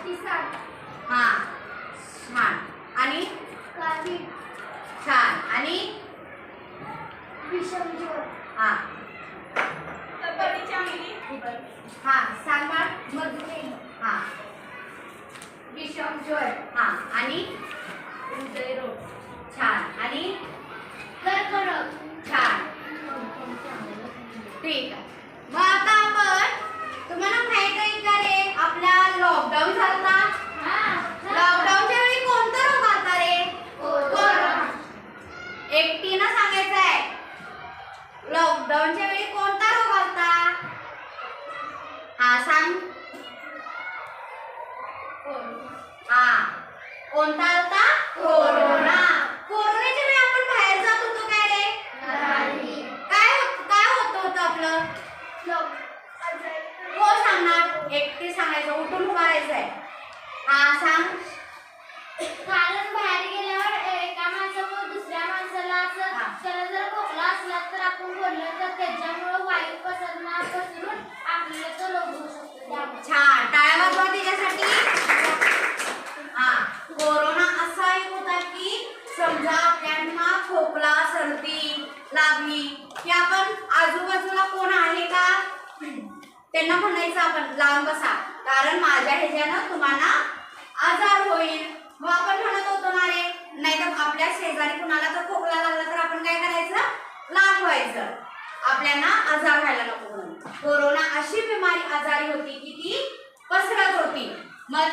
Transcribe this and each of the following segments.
हा छान आणि छान आणि हा हा सांग मग हा विषमज्वर हा आणि हृदयरोग छान आणि कर्करोग छान ठीक आहे. मग आता आपण तुम्हाला माहित आहे का रे आपला लॉकडाऊन झाला. लॉकडाऊनच्या वेळी कोणता रोग आला रे? कोरोना. एकटीनं सांगायचं आहे. लॉकडाऊनच्या वेळी कोणता रोग आलता? हा सांग. हा कोणता आलता? कोरोना. कोरोनाच्या वेळी आपण बाहेर जात होतो काय रे? काय होतं आपलं? हो सांगणार. एकटी सांगायचं. उठून उभा राहायचंय. हा सांग. कारण बाहेर गेल्यावर एका माणसामुळे दुसऱ्या माणसाला असं त्याला जर खोकला असला तर आपण बोललं तर त्याच्यामुळे वायू पसरून आपल्याला तो रोग होऊ शकतो. छान टाळ्या वाजवा त्याच्यासाठी. हा कोरोना असा एक होता की समजा आपल्याला खोकला सर्दी लागली की आपण आजूबाजूला कोण आहे का त्यांना म्हणायचं आपण लांब बसा कारण माझ्या ह्याच्यानं तुम्हाला आजार होईल. मग आपण म्हणत होतो ना रे. नाही तर आपल्या शेजारी कुणाला तर खोकला लागला तर आपण काय करायचं? लांब व्हायचं. आपल्याला आजार व्हायला नको म्हणून. कोरोना अशी बिमारी आजारी होती की ती पसरत होती. मग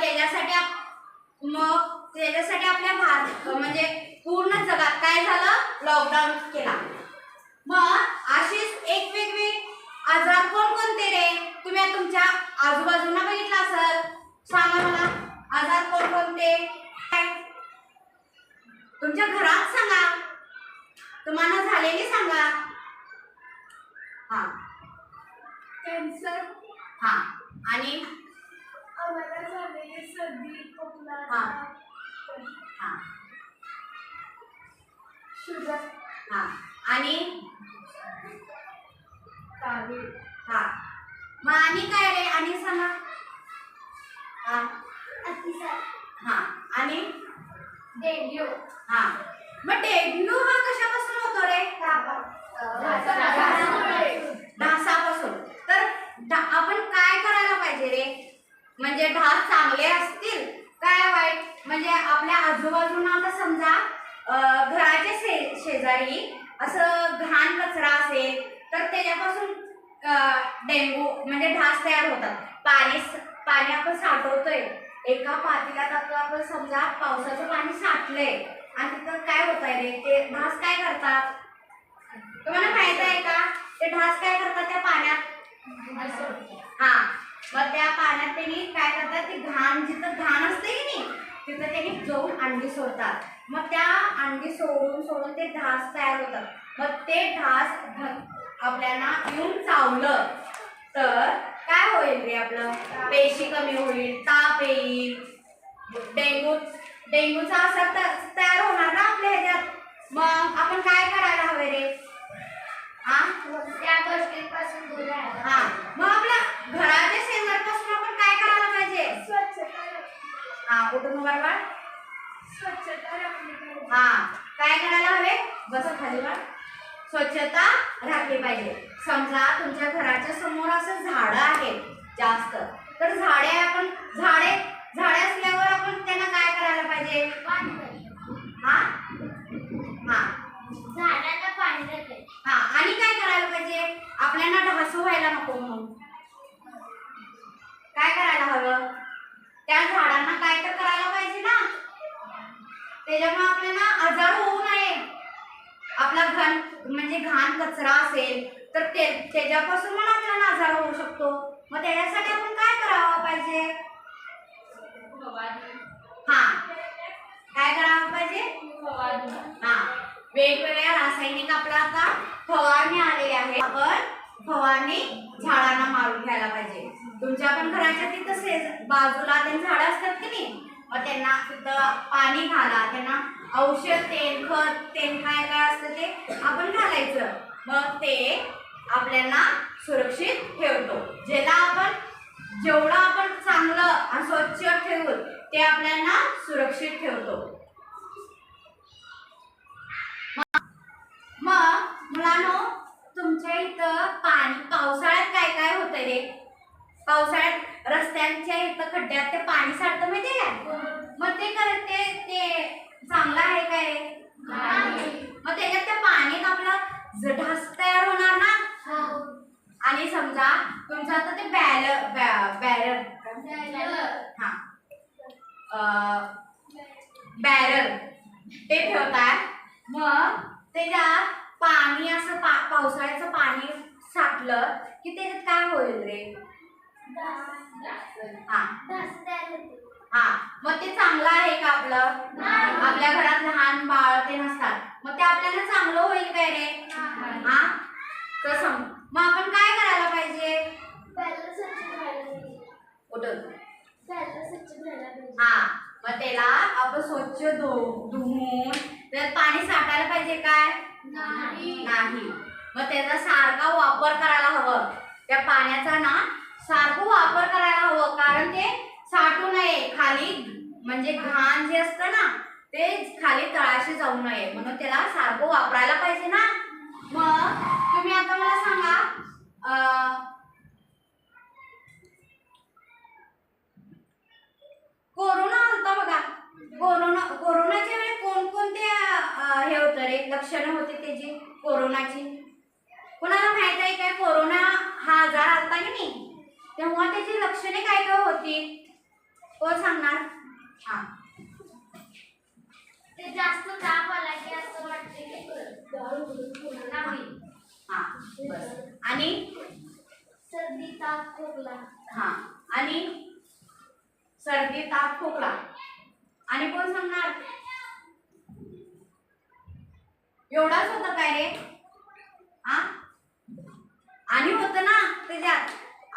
त्याच्यासाठी आपल्या भारत म्हणजे पूर्ण जगात काय झालं? लॉकडाऊन केला. मग अशीच एक वेगवेगळे आजार कोणते रे? तुम्ही तुमच्या आजूबाजूला बघितलं असेल. सांगा मला आजार कोणते? तुमच्या घरात सांगा. तुम्हाला झालेले सांगा. हा कॅन्सर. हा आणि आम्हाला झालेली सर्दी खोकला. हा हा शुगर. हा आणि कावीळ. हा मग आणि काय रे? आणि सांगा. हा अतिसार. हा आणि डेंग्यू. हा मग डेंग्यू हा कशापासून होतो रे? ढासापासून. तर आपण काय करायला पाहिजे रे? म्हणजे ढास चांगले असतील काय वाईट? म्हणजे आपल्या आजूबाजूला आता समजा घराच्या शेजारी असं घाण कचरा असेल तर त्याच्यापासून डेंग्यू म्हणजे ढास तयार होतात. पाणी आपण साठवतोय एका पातेल्यात. आता आपण समजा पावसाचं पाणी साठलंय आणि तिथं काय होत आहे रे? ते ढास काय करतात? तुम्हाला माहित आहे का? ते ढास काय करतात त्या पाण्यात? हा मग त्या पाण्यात त्यांनी काय करतात? ते घाण जिथं घाण असते की नाही तिथं त्यांनी जाऊन अंडी सोडतात. मग त्या अंडी सोडून ते ढास तयार होतात. मग ते ढास आपल्याला येऊन चावलं तर काय होईल रे? आपलं पेशी कमी होईल, ताप येईल, डेंग्यूचा असर तयार होणार ना आपल्या ह्याच्यात. मग आपण काय करायला हवे रे? हा त्या गोष्टींपासून दूर राहायला. हा मग आपल्या घराच्या शेजारपासून आपण काय करायला पाहिजे? स्वच्छता. हा कुठून बरोबर स्वच्छता राखली पाहिजे. हा काय करायला हवे? बस खाली वर. स्वच्छता राखली पाहिजे. समजा तुमच्या घराच्या समोर असं झाडं आहेत जास्त तर झाडे असल्यावर आपण त्यांना काय करायला पाहिजे? हा हा झाडांना पाणी देते. हा आणि काय करायला पाहिजे? आपल्याला ढास व्हायला नको म्हणून काय करायला हवं? त्या झाडांना काय तर करायला पाहिजे ना. त्याच्यामुळे आपल्याला आजार होऊ नये. आपला घाण कचरा असेल तर त्याच्यापासून पण आपल्याला आजार होऊ शकतो. मग त्याच्यासाठी आपण काय करावं पाहिजे? हा काय करावं पाहिजे? हा वेगवेगळ्या रासायनिक आपल्या आता फवारणी आलेली आहे. आपण फवारणी झाडांना मारून घ्यायला पाहिजे. तुमच्या पण घराच्या तिथं बाजूला ते झाडं असतात की नाही मग त्यांना तिथं पाणी घाला. त्यांना औषध तेल खत तेल काय असतं ते आपण घालायचं. मग ते आपल्याला सुरक्षित ठेवतो. जेवढा आपण चांगलं आणि स्वच्छ ठेवून ते आपल्याला सुरक्षित ठेवतो. मग मुलांनो, तुमच्या इथं पावसाळ्यात काय काय होतंय रे? पावसाळ्यात रस्त्यांच्या इथं खड्ड्यात ते पाणी साठतं माहितीये का? मग ते चांगलं आहे काय रे? मग त्याच्यात त्या पाण्यात आपलं ढास तयार होणार ना. आणि समजा तुमचं आता ते बॅरल ते ठेवताय. मग त्याच्यात पाणी असं पावसाळ्याचं पाणी साठलं की त्याच्यात काय होईल रे? मग ते चांगलं आहे का आपलं? आपल्या घरात लहान बाळ ते नसतात, मग ते आपल्याला चांगलं होईल काय रे? कसं? मग आपण काय करायला पाहिजे? मग त्याला आपण स्वच्छ धुवून त्यात पाणी साठायला पाहिजे काय? नाही. मग त्याचा सारखा वापर करायला हवं. त्या पाण्याचा ना सारखं वापर करायला हवं, कारण ते साठू नये खाली. म्हणजे घाण जे असतं ना ते खाली तळाशी जाऊ नये म्हणून त्याला सारखं वापरायला पाहिजे ना. मग तुम्ही आता मला सांगा, कोरोना होता बघा. कोरोनाच्या वेळी कोणकोणते हे होतं रे, लक्षणं होती त्याची कोरोनाची? कोणाला माहित आहे काय? कोरोना हा आजार आलता की नाही, तेव्हा त्याची लक्षणे काय काय होती? कोण सांगणार? ते जास्त ताप आला की असं वाटते की बस. आणि सर्दी ताप खोकला. आणि सर्दी ताप खोकला. आणि कोण सांगणार? एवढाच होतं काय रे? आणि होतं ना त्याच्यात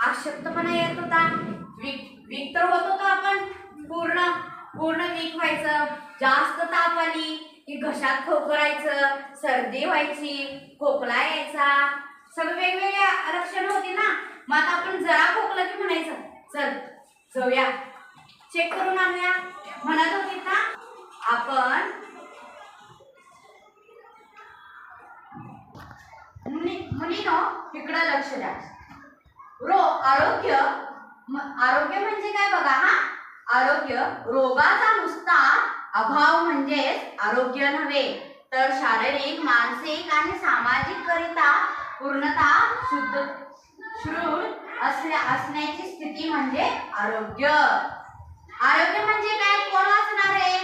अशक्तपणा येत होता, वीक तर होत होतो आपण, पूर्ण वीक व्हायचं. जास्त ताप आली की घशात खोकरायचं, सर्दी व्हायची, खोकला यायचा, सगळे वेगवेगळे लक्षणं होती ना. मग आता आपण जरा खोकलं की म्हणायचं चल जाऊया चेक करून आणूया म्हणत होती ना आपण. मुलीनो इकडं लक्ष द्या. आरोग्य म्हणजे काय बघा. आरोग्य रोगाचा नुसता अभाव म्हणजेच आरोग्य नव्हे, तर शारीरिक, मानसिक आणि सामाजिक करिता पूर्णता सुदृढ असण्याची स्थिती म्हणजे आरोग्य. आरोग्य म्हणजे काय? कोण वाचणार आहे?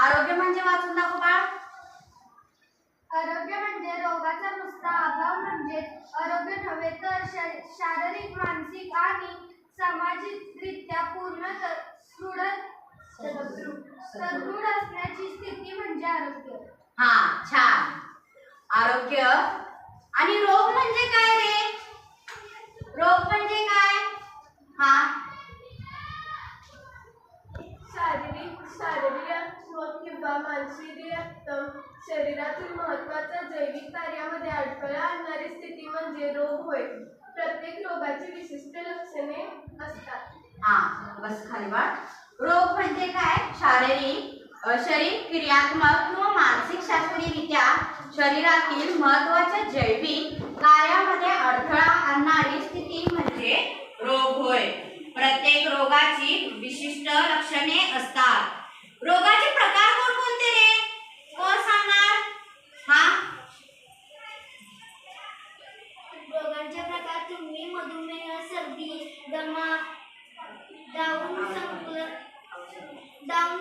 आरोग्य म्हणजे वाचून दाखव बाळ. आरोग्य म्हणजे रोगाचा नुसता अभाव म्हणजेच आरोग्य नव्हे, तर शारीरिक, मानसिक आणि सामाजिकरित्या पूर्ण सदृढ असण्याची स्थिती म्हणजे आरोग्य. छान. आरोग्य. आणि रोग म्हणजे काय रे? रोग म्हणजे काय? शारीरिक किंवा मानसिक शरीरातील महत्त्वाच्या जैविक कार्यामध्ये अडथळा आणणारी स्थिती म्हणजे रोग होय. प्रत्येक रोगाची विशिष्ट लक्षणे असतात. बस खाली बाळ. रोग म्हणजे काय? शरीर क्रियात्मक किंवा मानसिक शास्त्रीयरित्या शरीरातील महत्त्वाच्या जैविक कार्यामध्ये अडथळा आणणारी स्थिती म्हणजे रोग होय. प्रत्येक रोगाची विशिष्ट लक्षणे असतात. रोगाचे प्रकार कोणकोणते रे? कोण सांगणार? रोगांचे प्रकार तुम्ही मधुमेह, सर्दी, दमा, डाऊन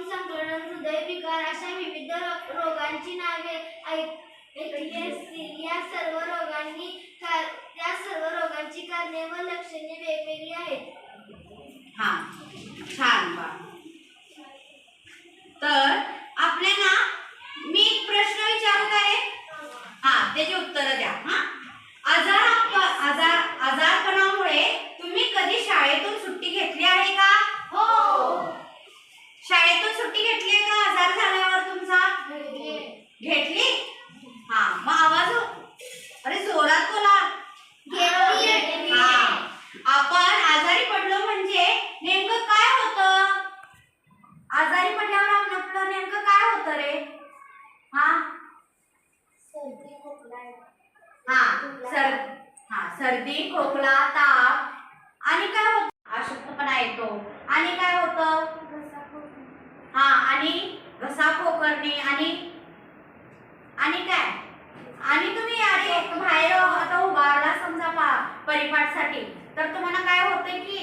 संकलन, हृदयविकार अशा विविध रोगांची नावे ऐकली असतील. या सर्व रोगांची कारणे व लक्षणे वेगवेगळी आहेत. छान बा. तर आपल्याला मी एक प्रश्न विचारू काय? त्याची उत्तर द्या. आजारपणामुळे तुम्ही कधी शाळेतून सुट्टी घेतली आहे का? हो. शाळेतून सुट्टी घेतली आहे का आजार झाल्यावर तुमचा? घेतली. मग आवाज अरे जोरात बोला. घेतली. सर्दी खोकला ताप आणि काय होतं अशक्तपणा येतो आणि काय होतं हा आणि घसा खोकरणे आणि काय आणि तुम्ही अरे बाहेर आता उभारला समजा परिपाठासाठी तर तुम्हाला काय होते की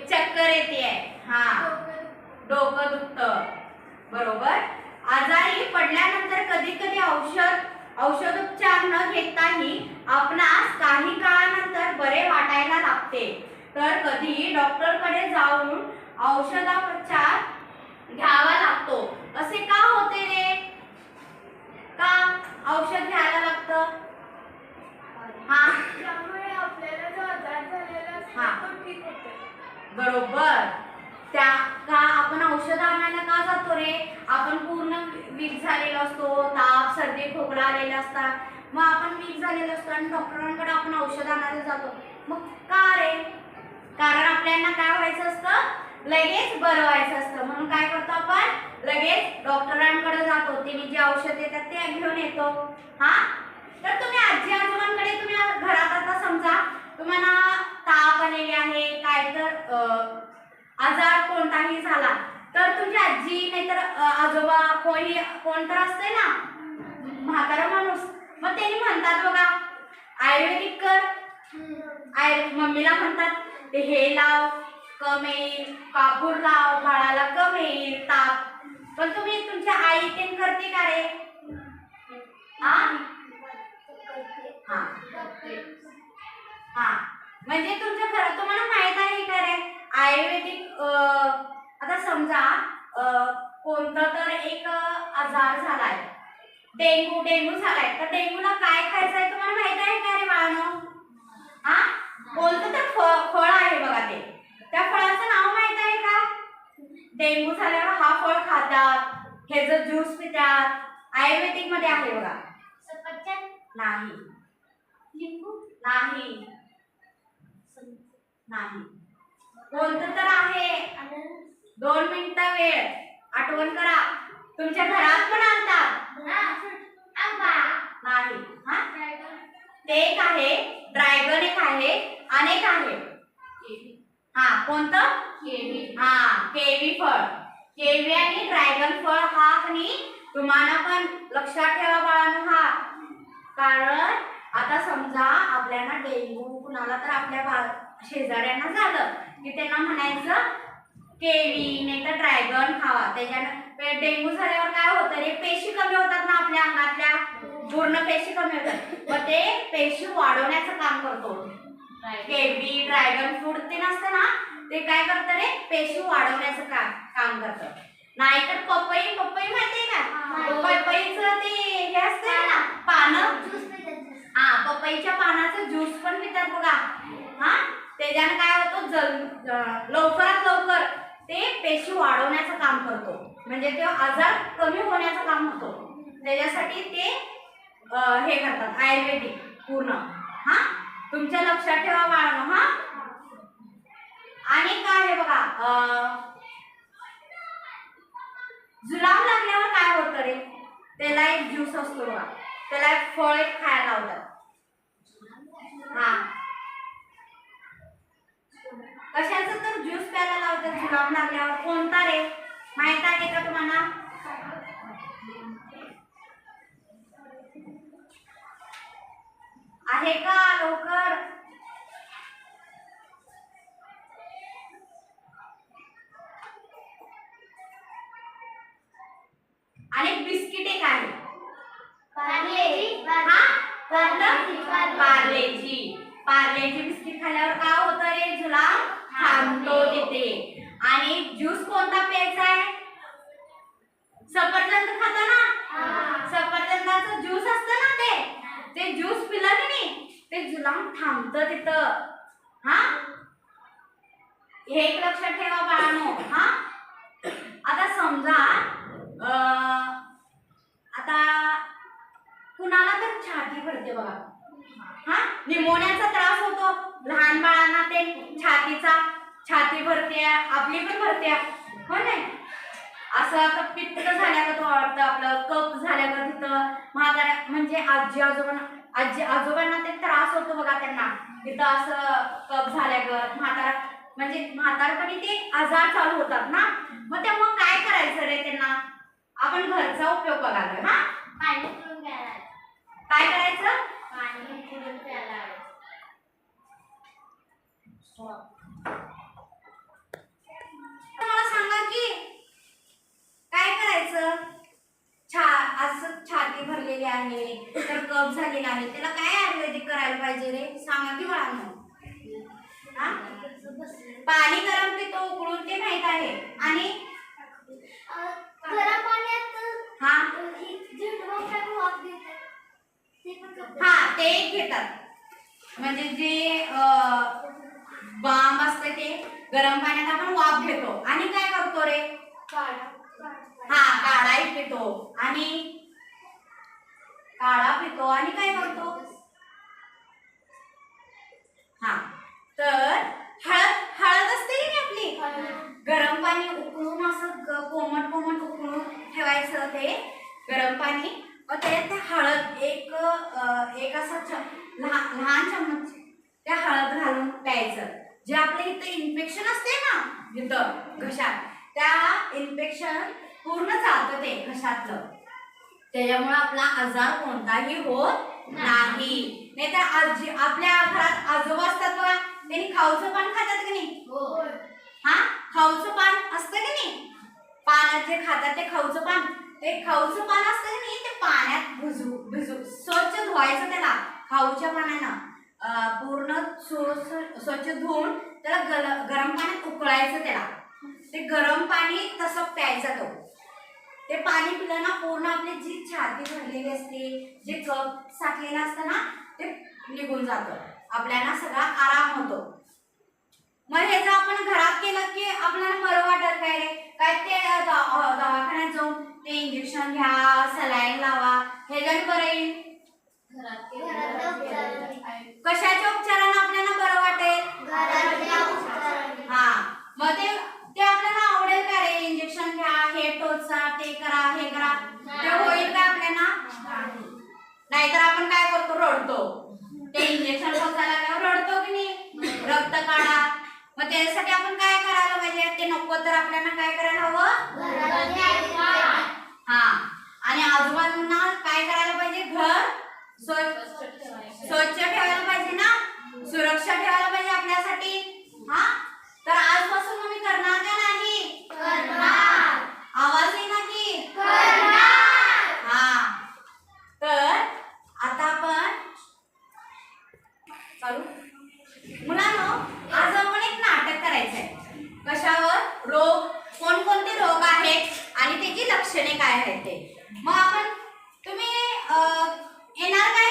चक्कर येते हा डोकं दुखतं बरोबर आजारी पडल्यानंतर कधी कधी औषधोपचार न घेताही आपणास काही काळानंतर बरे वाटायला लागते तर कधी डॉक्टरकडे जाऊन औषधोपचार घ्यावा लागतो असे का होते रे का औषध घ्यायला लागतं हा त्यामुळे आपल्याला जो आजार झालेला असतो तो ठीक होतो बरोबर त्या का आपण औषध आणायला का जातो रे आपण पूर्ण वीक झालेलो असतो ताप सर्दी खोकला आलेला असतात मग आपण वीक झालेलो असतो आणि डॉक्टरांकडे आपण औषध आणायला जातो मग का रे कारण आपल्याला काय व्हायचं असतं लगेच बरं व्हायचं असतं म्हणून काय करतो आपण लगेच डॉक्टरांकडे जातो त्यांनी जे औषध देतात ते घेऊन येतो हा तर तुम्ही आजी आजोबांकडे तुम्ही घरात आता समजा तुम्हाला ताप आलेले आहे काय तर आजार कोणताही झाला तर तुमची आजी नाहीतर आजोबा कोण तर असते ना म्हातारा माणूस मग त्यांनी म्हणतात बघा आयुर्वेदिक कर मम्मीला म्हणतात ते हे लाव कमी येईल कापूर लाव बाळाला कमी येईल ताप पण तुम्ही तुमच्या आई ते करते का रे हा म्हणजे तुमच्या घरात तुम्हाला माहित आहे का रे आयुर्वेदिक आता समजा कोणता तर एक आजार झालाय डेंगू झालाय तर डेंगूला काय खायचंय तुम्हाला माहित आहे का रे बाळांनो हा कोणतं तर फळ आहे बघा ते त्या फळाचं नाव माहित आहे का डेंगू झाल्यावर हा फळ खातात ह्याचं ज्यूस पितात आयुर्वेदिक मध्ये आहे बघा सफरचंद नाही लिंबू नाही कोणतं तर आहे 2 मिनिटं वेळ आठवण करा तुमच्या घरात पण आणतात आंबा नाही हा ते एक आहे ड्रॅगन एक आहे अनेक आहे हा कोणतं केवी फळ केवी आणि ड्रॅगन फळ हा आणि तुम्हाला पण लक्षात ठेवा बाळांनो हा कारण आता समजा आपल्याला डेंगू कुणाला तर आपल्या शेजाऱ्यांना झालं की त्यांना म्हणायचं केवी नाही तर ड्रॅगन खावा त्याच्यानं डेंगू झाल्यावर काय होतं रे पेशी कमी होतात ना आपल्या अंगातल्या पूर्ण पेशी कमी होतात मग ते पेशी वाढवण्याचं काम करतो केवी ड्रॅगन फ्रूट ते नसतं ना ते काय करतं रे पेशी वाढवण्याचं काम करतं नाहीतर पपई माहितीये का पपईचं ते हे असतं ना पानं पपईच्या पानाचं ज्यूस पण पितात बघा हा त्याच्यानं काय होतं लवकरात लवकर ते पेशी वाढवण्याचं काम करतो म्हणजे ते आजार कमी होण्याचं काम होतो त्याच्यासाठी ते हे करतात आयुर्वेदिक पूर्ण हा तुमच्या लक्षात ठेवा बाळांनो हा आणि काय आहे बघा जुलाब लागल्यावर काय होतं रे त्याला एक ज्यूस असतो बघा त्याला एक फळ एक खायला लावतात हा कशाचं तर ज्यूस प्यायला लावतात जुलाब लागल्यावर कोणता रे माहित आहे का तुम्हाला आहे का लवकर आणि बिस्किट एक आहे पार्लेजी बिस्किट खाल्ल्यावर काय होतं रे जुलाब थांबतो तिथे आणि ज्यूस कोणता प्यायचा आहे सफरचंद खाता ना सफरचंदाचं ज्यूस असतं ना ते ज्यूस पिलं की नाही ते जुलाब थांबतं तिथं हा हे एक लक्षात ठेवा बाळांनो हा आता समजा आता कुणाला तर छाती भरते बघा हा निमोनियाचा त्रास होतो लहान बाळांना ते छाती भरते आपली पण भरते हो नाही असं आता पित्त झाल्यागत वाटतं आपलं कफ झाल्यागत तिथं म्हाताऱ्या म्हणजे आजी आजोबांना आजी आजोबांना ते त्रास होतो बघा त्यांना तिथं असं कप झाल्यागत म्हणजे म्हातारपणी ते आजार चालू होतात ना, मग तेव्हा काय करायचं रे त्यांना? आपण घरचा उपयोग बघायला हा पाणी उकळून प्यायला. काय करायचं? पाणी उकळून प्यायला. मला सांगा की काय करायचं? असं छाती भरलेली आहे तर कफ झालेला आहे, त्याला काय आयुर्वेदिक करायला पाहिजे रे? सांगा की बाळांनो. हा? पाणी गरम पितो उकळून ते माहित आहे, आणि गरम पाण्यात हा वाफ देतात. हा ते घेतात, म्हणजे जे बाम असते ते गरम पाण्यात आपण वाफ घेतो आणि काय करतो रे? हा काढाही पितो आणि काढा पितो आणि काय करतो? हा तर हळद असते की नाही आपली, गरम पाणी उकळून असं कोमट कोमट उकळून ठेवायचं ते गरम पाणी, त्याच्यात ते हळद एक असं लहान चम्मच त्या हळद घालून प्यायचं. जे आपल्या इथं इन्फेक्शन असते ना इथं घशात, त्या इन्फेक्शन पूर्ण जातं ते घशातलं, त्याच्यामुळे आपला आजार कोणताही होत नाही. नाही तर आपल्या घरात आजोबा असतात बघा, त्यांनी खाऊचं पान खातात की नाही? हा खाऊचं पान असतं की नाही, पाण्यात जे खातात ते खाऊचं पान, ते खाऊचं पान असतं की नाही, ते पाण्यात भिजू स्वच्छ धुवायचं त्याला खाऊच्या पाण्यानं, पूर्ण स्वच्छ धुवून त्याला गरम पाण्यात उकळायचं त्याला, ते गरम पाणी तसं प्यायचं. तो ते पाणी पिलं ना पूर्ण आपली जी छाती भरलेली असते, जे कफ साठलेलं असतं ना ते निघून जातं, आपल्याला सगळा आराम होतो. मग हे जर आपण घरात केलं की आपल्याला बरं वाटत काय रे? काय ते दवाखान्यात जाऊन ते इंजेक्शन घ्या, सलाईन लावा, हे जर बरं येईल? कशाच्या उपचारानं आपल्याला बरं वाटेल? हा मग ते आपल्याला आवडेल का रे? इंजेक्शन घ्या, हे टोचा, ते करा, हे करा, ते होईल का आपल्याला? नाहीतर आपण काय करतो? रडतो. ते इंजेक्शन टोचायला लागल्यावर रडतो की नाही? रक्त काढा. मग त्यासाठी आपण काय करायला पाहिजे? ते नको तर आपल्याला काय करायला हवं? हा आणि आजूबाजूंना काय करायला पाहिजे? घर स्वच्छ ठेवायला पाहिजे ना, सुरक्षा ठेवायला पाहिजे आपल्यासाठी. हा तर आजपासून तुम्ही करणार का नाही? करणार. आवाज येईना की? करणार. हा तर आता आपण चालू. मुलांनो, आज आपण एक नाटक करायचंय. कशावर? रोग, कोणकोणते रोग आहेत आणि त्याची लक्षणे काय आहेत ते. मग आपण तुम्ही येणार काय?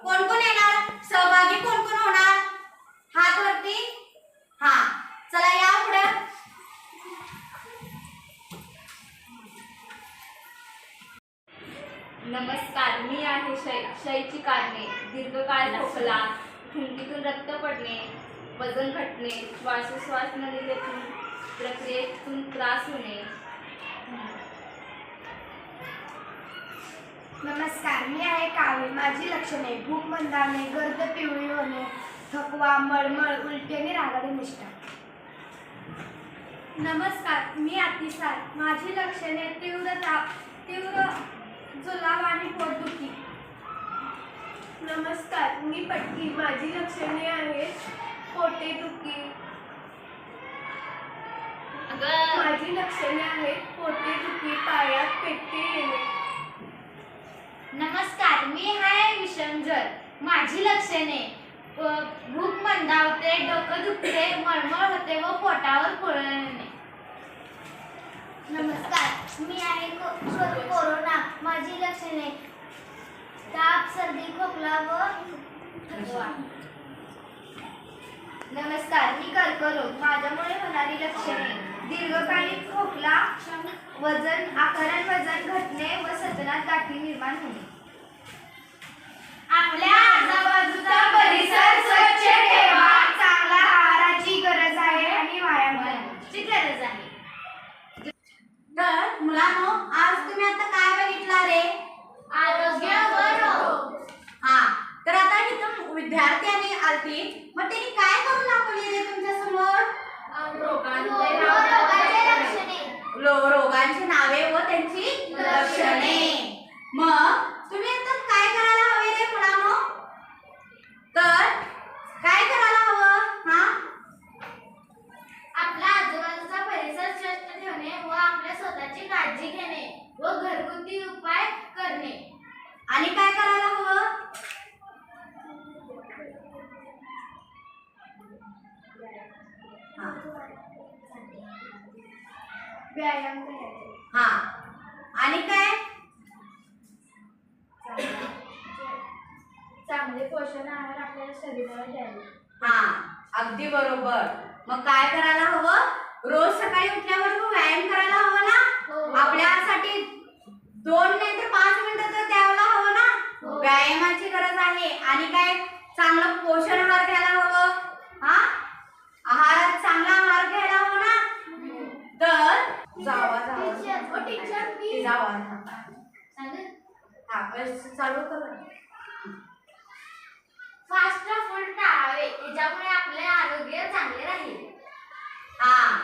कोण कोण येणार? सहभागी कोण कोण होणार? हात वरती. हा चला या पुढे. नमस्कार, मी आहे क्षयची कारणे. दीर्घकाळ खोकला, थुंकीतून रक्त पडणे, वजन घटणे, श्वासोश्वास नलिकेतून प्रक्रियेतून त्रास होणे. नमस्कार, मी आहे कावे. माझी लक्षणे: भूक मंदावणे, गर्द पिवळी होणे, थकवा, मळमळ, उलटी आणि रागाडी निष्ठा. नमस्कार, मी अतिसार. माझी लक्षणे: तीव्र ताप, तीव्र जुलाब आणि पोटदुखी. नमस्कार, मी पटकी. माझी लक्षणे आहेत पोटेदुखी. माझी लक्षणे आहेत पोटेदुखी, पायात पेटे येणे. नमस्कार, मी आहे विषमजर. माझी लक्षणे: भूक मंदावते, डोकं दुखते, मळमळ होते व पोटावर पुरळ येणे. नमस्कार, मी आहे कोरोना. माझी लक्षणे: ताप, सर्दी, खोकला व थकवा. नमस्कार, मी कर्करोग. माझ्यामुळे होणारी लक्षणे: दीर्घकालीन खोकला, वजन घटणे व सतनात गाठी निर्माण होणे. आपल्या आजूबाजूचा परिसर स्वच्छ ठेवा. चांगला आहाराची गरज आहे आणि व्यायामाची गरज आहे. तर मुलांनो, आज तुम्ही आता काय बघितला रे? आरोग्य व रोग. हा आरोग्यासाठी मग त्यांनी काय करून दाखवलेले तुमच्या समोर? रोगाचे लक्षणे. रोगांची नावे व त्यांची लक्षणे. मग तुम्ही आता काय करायला हवे रे मुलांनो? तर काय करायला हवं? हा, आपला आजूबाजूचा परिसर स्वच्छ ठेवणे व आपल्या स्वतःची काळजी घेणे व घरगुती उपाय करणे. आणि काय करायला हवं? हा, व्यायाम करायचे. हा. आणि काय? चांगले पोषण आहार आपल्या शरीराला द्यावे. हा, अगदी बरोबर. मग काय करायला हवं? रोज सकाळी उठल्यावर तू व्यायाम करायला हवं ना? आपल्यासाठी 2 नाही तर 5 मिनिटं तर द्यायला हवं ना? व्यायामाची गरज आहे. आणि काय? चांगलं पोषण आहार घ्यायला हवं. हा, आहारात चांगला आहार घ्यायला हवं ना? तर जावा टीचर, मी जावा सांगेन. हा, बस चालू कर. फास्ट फूड टाळावे, याच्यामुळे आपले आरोग्य चांगले राहील. हा,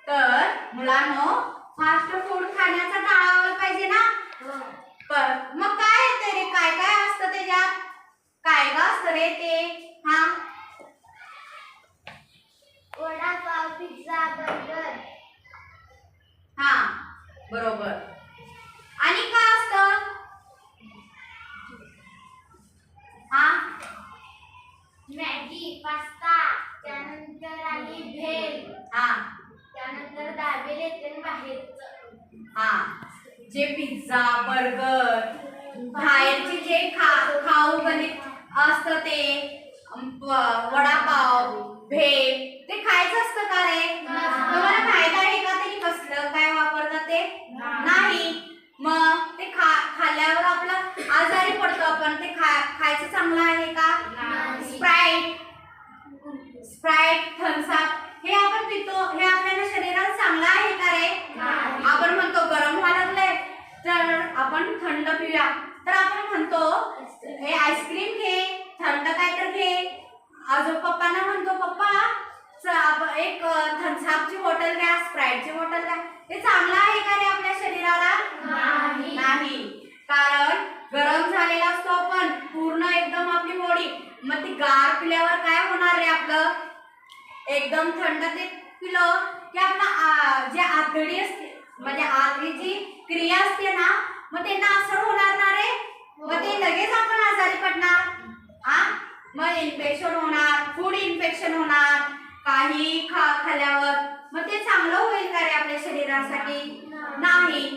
तर मुलांनो फास्ट फूड खाण्याचा टाळावं पाहिजे ना? मग काय येते रे? काय काय असतं त्याच्यात? काय ग असतं रे ते? हा, वडापाव, पिझ्झा, बर्गर. हा, बरोबर. आणि काय असतं? हा, मॅगी, पास्ता, त्यानंतर आली भेल, हा, त्यानंतर दाबेल येते बाहेरचं. हा. जे पिझ्झा, बर्गर, बाहेरचे जे खाऊ गणित असतं ते वडापाव, भेळ, ते खायचं असतं का रे? तुम्हाला माहित आहे का ते कसलं काय वापरतात ते? नाही. मग ते खाल्ल्यावर आपलं आजारी पडतो आपण. ते खायचं चांगलं आहे का? स्प्राईट, थम्सअप हे आपण पितो, हे आपल्याला शरीराला चांगलं आहे का रे? आपण म्हणतो गरम व्हायला लागलंय तर आपण थंड पिऊया. तर आपण म्हणतो हे आईस्क्रीम घे, थंड काय तर घे. अजून पप्पांना म्हणतो पप्पा एक थम्सअपची बॉटल घ्या, स्प्राईटची बॉटल घ्या. हे चांगलं आहे का रे आपल्या शरीराला? नाही. कारण गरम झालेला असतो आपण पूर्ण एकदम आपली बॉडी. मग ती गार पिल्यावर काय होणार रे आपलं? एकदम थंड ते पिलं की आपला जे आतडी असते म्हणजे आतली जी क्रिया असते ना, मग त्यांना असर होणार ना रे? मग ते लगेच आपण आजारी पडणार. हा, मग इन्फेक्शन होणार, फूड इन्फेक्शन होणार काही खाल्ल्यावर. मग ते चांगलं होईल का रे आपल्या शरीरासाठी? नाही.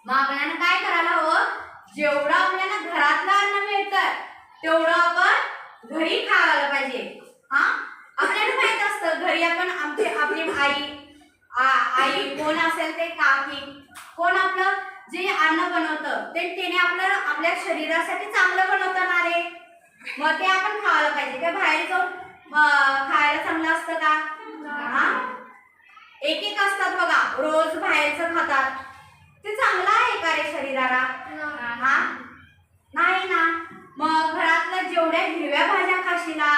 मग आपल्याला काय करायला हवं? जेवढं आपल्याला घरातलं अन्न मिळतं तेवढं आपण घरी खायला पाहिजे. हा, आपल्याला माहित असतं घरी आपण आपली आई कोण असेल ते काकी कोण आपलं जे अन्न बनवतं त्याने आपल्या शरीरासाठी चांगलं बनवतं ना रे? मग ते आपण खायला पाहिजे. काय बाहेर जाऊन खायला चांगलं असतं का? हा, एक असतात बघा रोज बाहेरचं खातात. ते चांगलं आहे का रे शरीराला? हा, नाही ना. मग घरातल्या जेवढ्या हिरव्या भाज्या खाशीला,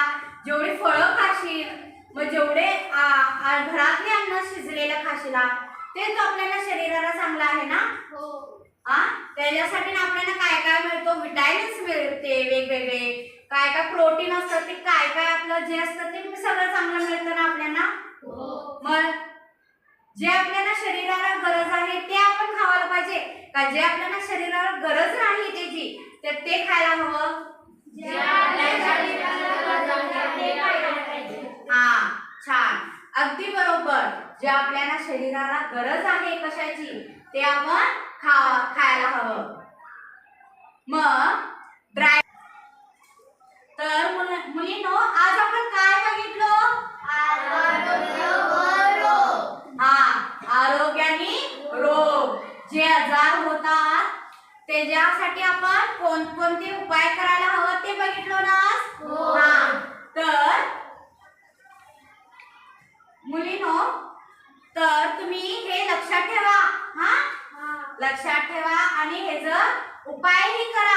जेवढी फळं खाशील, मग जेवढे घरातले अन्न शिजलेलं खाशीला तेच आपल्याला शरीराला चांगलं आहे ना? हा, त्याच्यासाठी आपल्याला काय काय मिळतो? विटॅमिन्स मिळते वेगवेगळे, काय काय प्रोटीन असतं ते, काय काय आपलं जे असतं ते सगळं चांगलं मिळतं ना आपल्याला? मग जे आपल्याला शरीराला गरज आहे ते आपण खावायला पाहिजे का जे आपल्याला शरीराला गरज नाही त्याची तर ते खायला हवं? हा, छान, अगदी बरोबर. जे आपल्याला शरीराला गरज आहे कशाची ते आपण खायला हवं. मग तर मुलींनो आज आपण काय बघितलो? आरोग्याने रोग. जे आजार होतात त्याच्यासाठी आपण कोणकोणते उपाय करायला हवं ते बघितलो ना? हा, तर मुलींनो तर तुम्ही हे लक्षात ठेवा. हा, लक्षात ठेवा आणि हे जर उपायही करा.